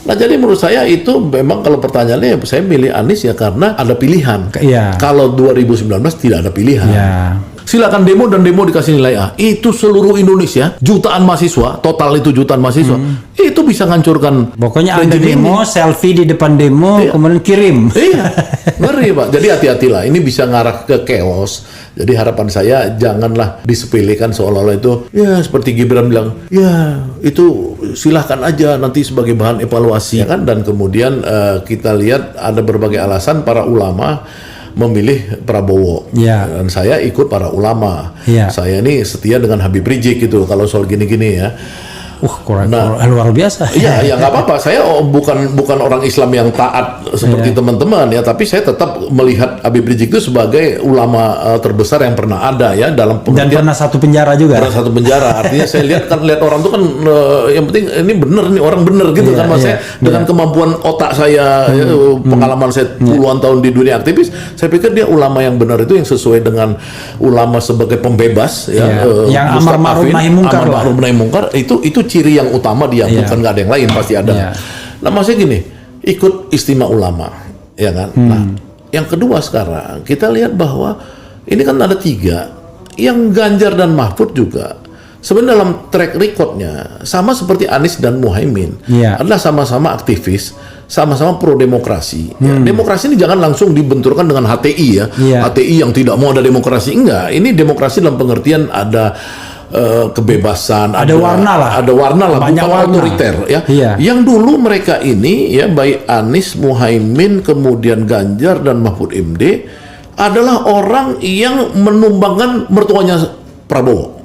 Nah jadi menurut saya itu memang kalau pertanyaannya saya milih Anies ya karena ada pilihan. Iya. Kalau 2019 tidak ada pilihan. Iya. Silakan demo dan demo dikasih nilai A. Itu seluruh Indonesia, jutaan mahasiswa, total itu jutaan mahasiswa, itu bisa ngancurkan. Pokoknya Anda rejim demo, ini. selfie di depan demo, Iya. kemudian kirim. Iya, ngeri Pak. Jadi hati-hatilah, ini bisa ngarah ke chaos. Jadi harapan saya janganlah disepelekan seolah-olah itu, ya seperti Gibran bilang, ya itu silahkan aja nanti sebagai bahan evaluasi. Ya kan? Dan kemudian kita lihat ada berbagai alasan para ulama memilih Prabowo. Ya. Dan saya ikut para ulama. Ya. Saya ini setia dengan Habib Rizik gitu kalau soal gini-gini ya. Luar biasa. Iya, ya nggak apa-apa. Saya bukan orang Islam yang taat seperti teman-teman ya, tapi saya tetap melihat Habib Rizik itu sebagai ulama terbesar yang pernah ada ya dalam Dan pernah satu penjara juga. Pernah satu penjara. Artinya saya lihat orang tuh kan yang penting ini bener nih orang bener gitu kan mas saya dengan kemampuan otak saya, pengalaman saya puluhan tahun di dunia aktivis, saya pikir dia ulama yang benar itu yang sesuai dengan ulama sebagai pembebas ya. Yang amar ma'ruf nahi mungkar itu ciri yang utama dia, bukan nggak ada yang lain, pasti ada. Nah maksudnya gini, ikut istimewa ulama, ya kan. Nah yang kedua sekarang kita lihat bahwa ini kan ada 3, yang Ganjar dan Mahfud juga sebenarnya dalam track recordnya sama seperti Anies dan Muhaimin, adalah sama-sama aktivis, sama-sama pro demokrasi. Ya, demokrasi ini jangan langsung dibenturkan dengan HTI ya, HTI yang tidak mau ada demokrasi, enggak. Ini demokrasi dalam pengertian ada kebebasan, ada warna lah, banyak bukan warna. otoriter ya. Yang dulu mereka ini ya baik Anies, Muhaimin, kemudian Ganjar dan Mahfud MD adalah orang yang menumbangkan mertuanya Prabowo.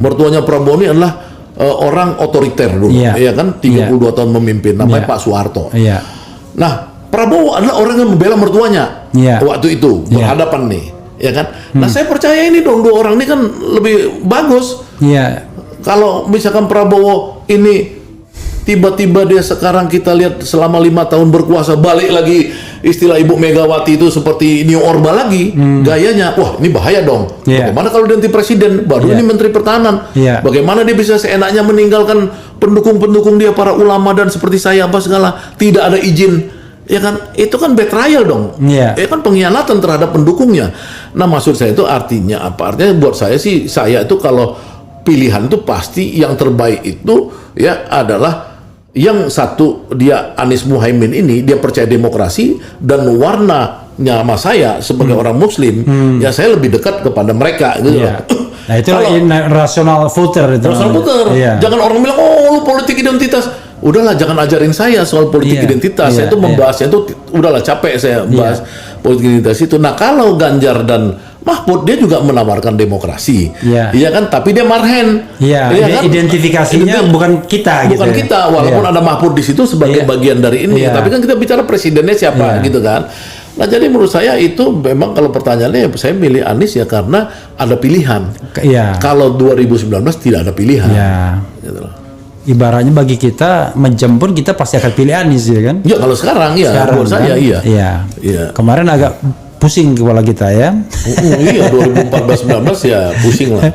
Mertuanya Prabowo ini adalah orang otoriter dulu, ya kan, 32 tahun memimpin, namanya Pak Soeharto. Nah, Prabowo adalah orang yang membela mertuanya waktu itu berhadapan nih. Ya kan? Nah saya percaya ini dong dua orang ini kan lebih bagus. Kalau misalkan Prabowo ini tiba-tiba dia sekarang kita lihat selama 5 tahun berkuasa balik lagi istilah Ibu Megawati itu seperti New Orba lagi gayanya, wah ini bahaya dong. Bagaimana kalau dia nanti presiden baru ini Menteri Pertahanan? Bagaimana dia bisa seenaknya meninggalkan pendukung-pendukung dia para ulama dan seperti saya apa segala tidak ada izin? Ya kan, itu kan betrayal dong. Ya kan pengkhianatan terhadap pendukungnya. Nah maksud saya itu artinya apa? Artinya buat saya sih, saya itu kalau pilihan itu pasti yang terbaik itu ya adalah yang satu, dia Anies Muhaimin ini dia percaya demokrasi dan warnanya sama saya sebagai orang Muslim, ya saya lebih dekat kepada mereka gitu. Nah itu rasional voter itu. Rasional voter. Jangan orang bilang lu politik identitas. Udahlah jangan ajarin saya soal politik identitas. Saya itu membahasnya itu udahlah capek saya bahas politik identitas itu. Nah kalau Ganjar dan Mahfud dia juga menawarkan demokrasi, iya kan? Tapi dia marhen, kan? Identifikasinya bukan kita, bukan gitu kita. Walaupun ada Mahfud di situ sebagai bagian dari ini, tapi kan kita bicara presidennya siapa, gitu kan? Nah jadi menurut saya itu memang kalau pertanyaannya saya milih Anies ya karena ada pilihan. Kalau 2019 tidak ada pilihan. Gitu loh. Ibaratnya bagi kita menjemput kita pasti akan pilih Anies ya kan? Ya kalau sekarang menurut saya iya. Kemarin agak pusing kepala kita ya. Iya 2014-19 ya pusing lah.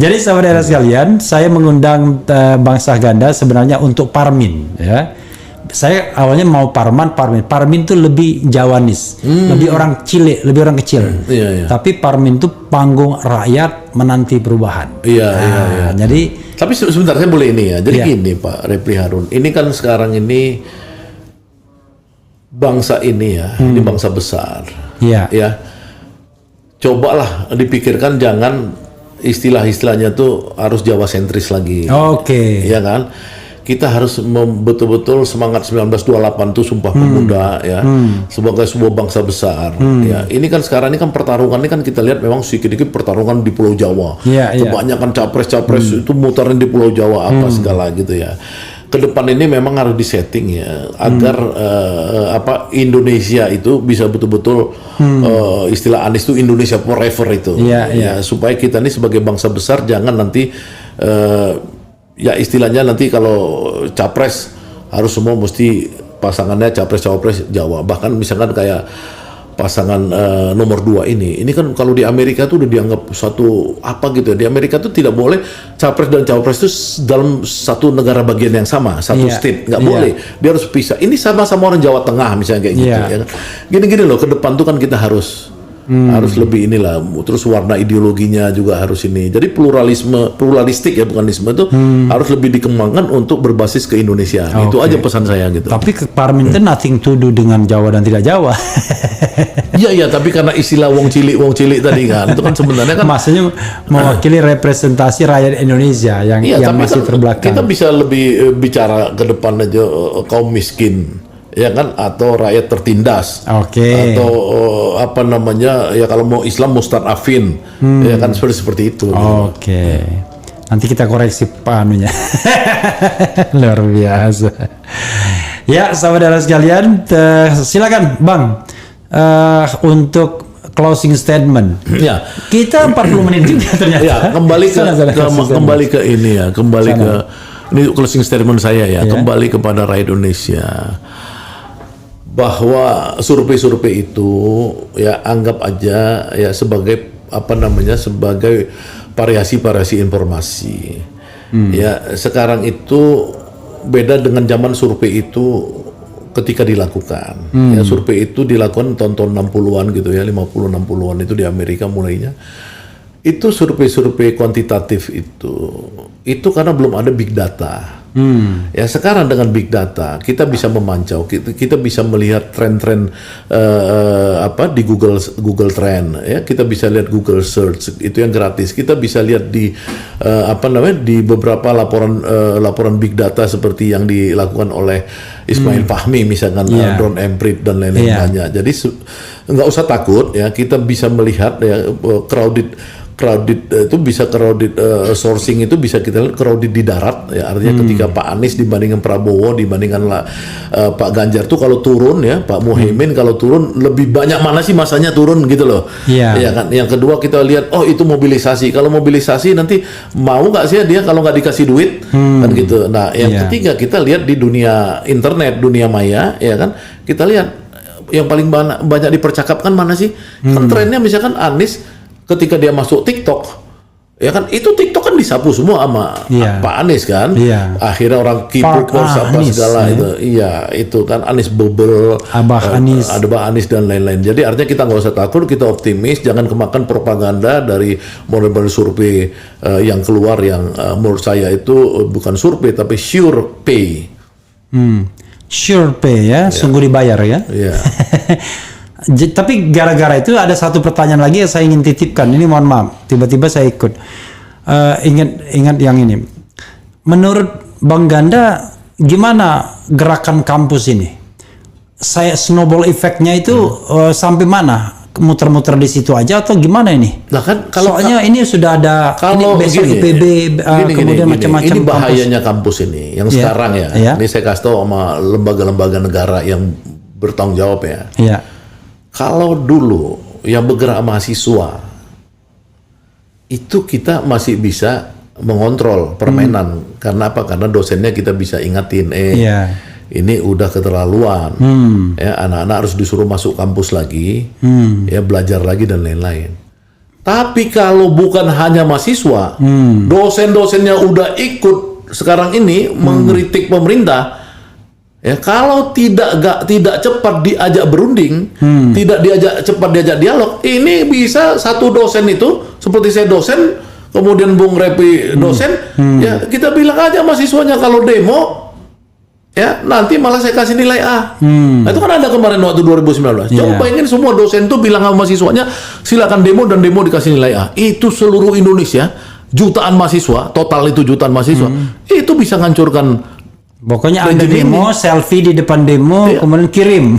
Jadi saudara sekalian, saya mengundang Bang Saganda sebenarnya untuk Parmin ya. Saya awalnya mau Parmin itu lebih Jawanis, lebih orang cilik, lebih orang kecil. Tapi Parmin itu panggung rakyat menanti perubahan. Jadi tapi sebentar saya boleh ini ya. Jadi gini Pak Repli Harun, ini kan sekarang ini bangsa ini ya, ini bangsa besar. Ya. Cobalah dipikirkan jangan istilah-istilahnya tuh harus Jawa sentris lagi. Ya kan? Kita harus betul-betul semangat 1928 itu Sumpah Pemuda ya, sebagai sebuah bangsa besar. Ya, ini kan sekarang ini kan pertarungan ini kan kita lihat memang sedikit-sedikit pertarungan di Pulau Jawa. Kebanyakan capres-capres itu muterin di Pulau Jawa apa segala gitu ya. Kedepan ini memang harus disetting ya agar Indonesia itu bisa betul-betul istilah Anies itu Indonesia forever itu. Ya, supaya kita ini sebagai bangsa besar jangan nanti ya istilahnya nanti kalau capres harus semua mesti pasangannya capres-cawapres Jawa. Bahkan misalkan kayak pasangan nomor 2 ini kan kalau di Amerika tuh udah dianggap suatu apa gitu ya. Di Amerika tuh tidak boleh capres dan cawapres itu dalam satu negara bagian yang sama, satu state, nggak boleh. Dia harus pisah. Ini sama-sama orang Jawa Tengah misalnya kayak gitu ya kan. Gini-gini loh, ke depan tuh kan kita harus lebih inilah, terus warna ideologinya juga harus ini. Jadi pluralistik ya, bukanisme itu harus lebih dikembangkan untuk berbasis ke Indonesia. Itu aja pesan saya gitu. Tapi Parmin itu nothing to do dengan Jawa dan tidak Jawa. Iya, tapi karena istilah wong cilik tadi kan, itu kan sebenarnya kan maksudnya mewakili representasi rakyat Indonesia yang masih kan terbelakang. Kita bisa lebih bicara ke depan aja, kaum miskin. Ya kan, atau rakyat tertindas, atau apa namanya ya, kalau mau Islam mustadafin, ya kan seperti itu. Nanti kita koreksi panunya. Luar biasa. Ya, saudara sekalian, silakan Bang untuk closing statement. Ya, kita 40 menit juga ternyata. Ya, kembali ke ini ya, ini closing statement saya ya, kembali kepada rakyat Indonesia. Bahwa survei-survei itu ya anggap aja ya sebagai sebagai variasi-variasi informasi. Ya, sekarang itu beda dengan zaman survei itu ketika dilakukan. Ya, survei itu dilakukan tahun 60-an gitu ya, 50 60-an itu di Amerika mulainya. Itu survei-survei kuantitatif itu karena belum ada big data. Ya, sekarang dengan big data kita bisa memantau, kita bisa melihat tren-tren di Google Trend ya, kita bisa lihat Google Search itu yang gratis, kita bisa lihat di di beberapa laporan big data seperti yang dilakukan oleh Ismail Fahmi misalkan, Drone Emprit dan lain-lain banyak. Jadi nggak usah takut ya, kita bisa melihat ya, crowded itu bisa sourcing itu bisa kita lihat crowded di darat ya, artinya ketika Pak Anies dibandingkan Prabowo dibandingkan Pak Ganjar tuh kalau turun ya, Pak Muhaimin kalau turun lebih banyak mana sih masanya turun gitu loh. Ya kan. Yang kedua kita lihat itu mobilisasi. Kalau mobilisasi nanti mau nggak sih dia kalau nggak dikasih duit kan gitu. Nah, yang ketiga kita lihat di dunia internet, dunia maya ya kan. Kita lihat yang paling banyak dipercakapkan mana sih? Kan trennya misalkan Anies ketika dia masuk TikTok, ya kan itu TikTok kan disapu semua sama Pak Anies kan. Akhirnya orang K-popers apa segala itu. Iya, itu kan Anies bubble, Abah Anies dan lain-lain. Jadi artinya kita nggak usah takut, kita optimis, jangan kemakan propaganda dari model-model survei yang keluar yang menurut saya itu bukan survei tapi sure pay. Sure pay ya, sungguh dibayar ya. Tapi gara-gara itu ada satu pertanyaan lagi yang saya ingin titipkan. Ini mohon maaf, tiba-tiba saya ikut. Ingat yang ini. Menurut Bang Ganda, gimana gerakan kampus ini? Saya snowball efeknya itu sampai mana? Muter-muter di situ aja atau gimana ini? Nah kan, soalnya ini sudah ada ini besok IPB kemudian macam-macam. Ini bahayanya kampus ini yang sekarang ya. Ini saya kasih tahu sama lembaga-lembaga negara yang bertanggung jawab ya. Kalau dulu yang bergerak mahasiswa itu kita masih bisa mengontrol permainan. Karena apa? Karena dosennya kita bisa ingatin ini udah keterlaluan. Ya, anak-anak harus disuruh masuk kampus lagi, ya belajar lagi dan lain-lain. Tapi kalau bukan hanya mahasiswa, dosen-dosennya udah ikut sekarang ini mengkritik pemerintah. Ya, kalau tidak cepat diajak berunding, tidak cepat diajak dialog, ini bisa satu dosen itu seperti saya dosen, kemudian Bung Repi dosen, ya kita bilang aja mahasiswanya kalau demo, ya nanti malah saya kasih nilai A. Nah, itu kan ada kemarin waktu 2019. Coba bayangin semua dosen tuh bilang sama mahasiswanya silakan demo dan demo dikasih nilai A. Itu seluruh Indonesia, jutaan mahasiswa, total itu jutaan mahasiswa, itu bisa ngancurkan. Pokoknya ada demo, selfie di depan demo, kemudian kirim.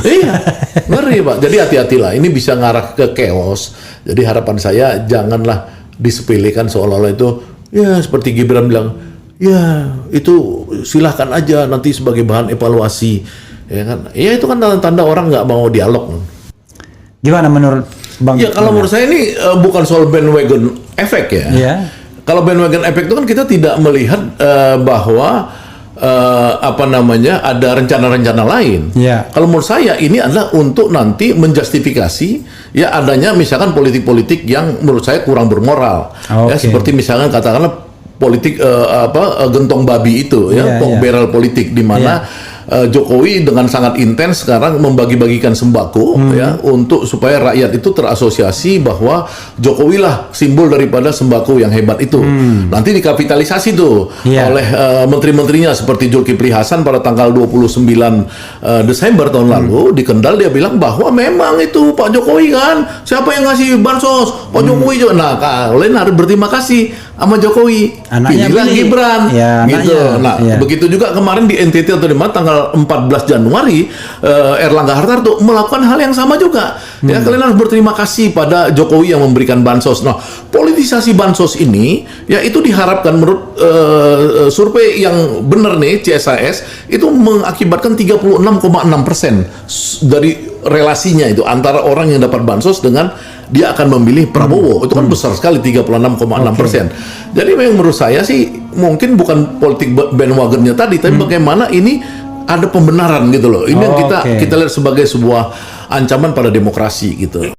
Ngeri Pak. Jadi hati-hatilah, ini bisa ngarah ke chaos. Jadi harapan saya janganlah disepelekan seolah-olah itu, ya seperti Gibran bilang, ya itu silahkan aja nanti sebagai bahan evaluasi. Ya kan? Ya itu kan tanda-tanda orang nggak mau dialog. Gimana menurut Bang? Ya kalau menurut saya ini bukan soal bandwagon effect ya. Kalau bandwagon effect itu kan kita tidak melihat bahwa ada rencana-rencana lain. Ya. Kalau menurut saya ini adalah untuk nanti menjustifikasi ya adanya misalkan politik-politik yang menurut saya kurang bermoral. Ya, Oke. seperti misalkan katakanlah politik gentong babi itu ya, pork barrel politik di mana Jokowi dengan sangat intens sekarang membagi-bagikan sembako ya untuk supaya rakyat itu terasosiasi bahwa Jokowi lah simbol daripada sembako yang hebat itu. Nanti dikapitalisasi tuh oleh menteri-menterinya seperti Zulkifli Hasan pada tanggal 29 Desember tahun lalu di Kendal dia bilang bahwa memang itu Pak Jokowi kan, siapa yang ngasih bansos? Pak Jokowi juga. Nah, kalian harus berterima kasih sama Jokowi. Anaknya Pilihlah pilih. Gibran Ya, gitu. anaknya. Nah, Ya. begitu juga kemarin di NTT atau di mana tanggal 14 Januari Erlangga Hartarto melakukan hal yang sama juga. Ya, kalian harus berterima kasih pada Jokowi yang memberikan bansos. Nah, politisasi bansos ini ya itu diharapkan menurut survei yang benar nih CSIS itu mengakibatkan 36,6% dari relasinya itu antara orang yang dapat bansos dengan dia akan memilih Prabowo. Itu kan besar sekali 36,6%. Jadi memang menurut saya sih mungkin bukan politik bandwagonnya tadi, tapi bagaimana ini ada pembenaran gitu loh. Ini yang kita lihat sebagai sebuah ancaman pada demokrasi gitu.